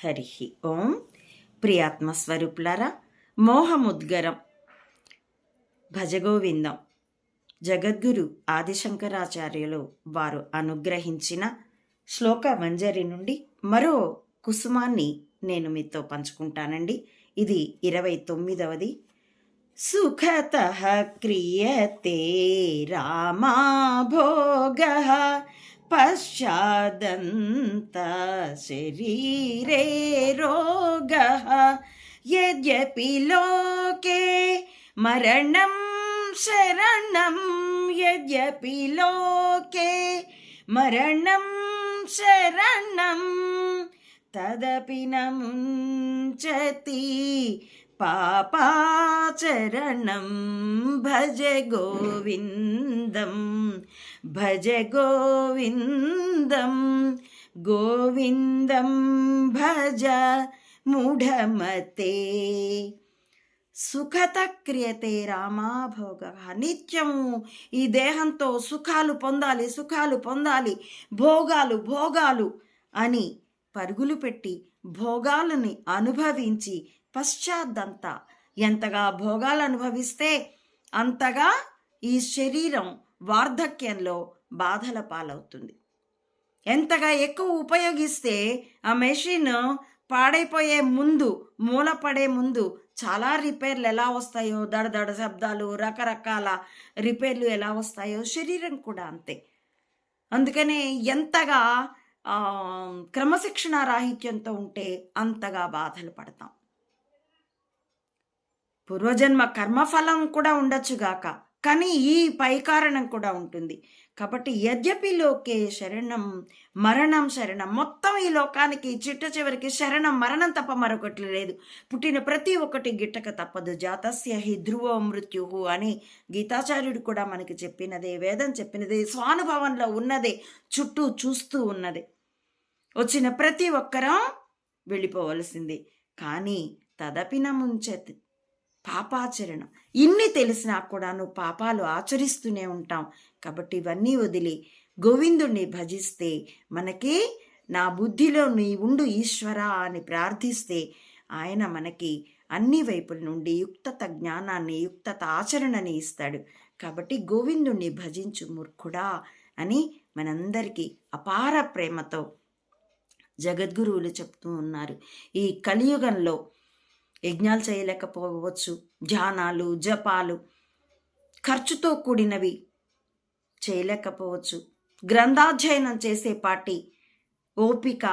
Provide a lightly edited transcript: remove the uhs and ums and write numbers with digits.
హరి ఓం. ప్రియాత్మస్వరూపులారా, మోహముద్గరం భజగోవిందం జగద్గురు ఆదిశంకరాచార్యులు వారు అనుగ్రహించిన శ్లోక మంజరి నుండి మరో కుసుమాన్ని నేను మీతో పంచుకుంటానండి. ఇది 29వది. సుఖతః క్రియతే రామా భోగః పశ్చాదంత శరీరే రోగః యద్యపి లోకే మరణం శరణం యద్యపి లోకే మరణం శరణం తదపి న ముంచతి పాపాచరణం భజ గోవిందం భజ గోవిందం గోవిందం భజ మూఢమతే. సుఖత క్రియతే రామాభోగ. నిత్యము ఈ దేహంతో సుఖాలు పొందాలి, సుఖాలు పొందాలి, భోగాలు భోగాలు అని పరుగులు పెట్టి భోగాలని అనుభవించి పశ్చాత్తంతా ఎంతగా భోగాలు అనుభవిస్తే అంతగా ఈ శరీరం వార్ధక్యంలో బాధల పాలవుతుంది. ఎంతగా ఎక్కువ ఉపయోగిస్తే ఆ మెషిన్ పాడైపోయే ముందు, మూలపడే ముందు చాలా రిపేర్లు ఎలా వస్తాయో, దడదడ శబ్దాలు, రకరకాల రిపేర్లు ఎలా వస్తాయో శరీరం కూడా అంతే. అందుకనే ఎంతగా క్రమశిక్షణ రాహిత్యంతో ఉంటే అంతగా బాధలు పడతాం. పూర్వజన్మ కర్మఫలం కూడా ఉండొచ్చుగాక, కానీ ఈ పై కారణం కూడా ఉంటుంది. కాబట్టి యద్యపి లోకే శరణం మరణం శరణం. మొత్తం ఈ లోకానికి చిట్ట చివరికి శరణం మరణం తప్ప మరొకటి లేదు. పుట్టిన ప్రతి ఒక్కటి గిట్టక తప్పదు. జాతస్య హి ధ్రువో మృత్యు అని గీతాచార్యుడు కూడా మనకి చెప్పినదే, వేదం చెప్పినదే, స్వానుభవంలో ఉన్నదే, చుట్టూ చూస్తూ ఉన్నదే. వచ్చిన ప్రతి ఒక్కరం వెళ్ళిపోవలసిందే. కానీ తదపిన ముంచతి పాపాచరణం. ఇన్ని తెలిసినా కూడా నువ్వు పాపాలు ఆచరిస్తూనే ఉంటాం. కాబట్టి ఇవన్నీ వదిలి గోవిందుణ్ణి భజిస్తే, మనకి నా బుద్ధిలో నీ ఉండు ఈశ్వరా అని ప్రార్థిస్తే ఆయన మనకి అన్ని వైపుల నుండి యుక్తత జ్ఞానాన్ని, యుక్తత ఆచరణని ఇస్తాడు. కాబట్టి గోవిందుణ్ణి భజించు మూర్ఖుడా అని మనందరికీ అపార ప్రేమతో జగద్గురువులు చెప్తూ ఉన్నారు. ఈ కలియుగంలో యజ్ఞాలు చేయలేకపోవచ్చు, ధ్యానాలు జపాలు ఖర్చుతో కూడినవి చేయలేకపోవచ్చు, గ్రంథాధ్యయనం చేసే పాటి ఓపిక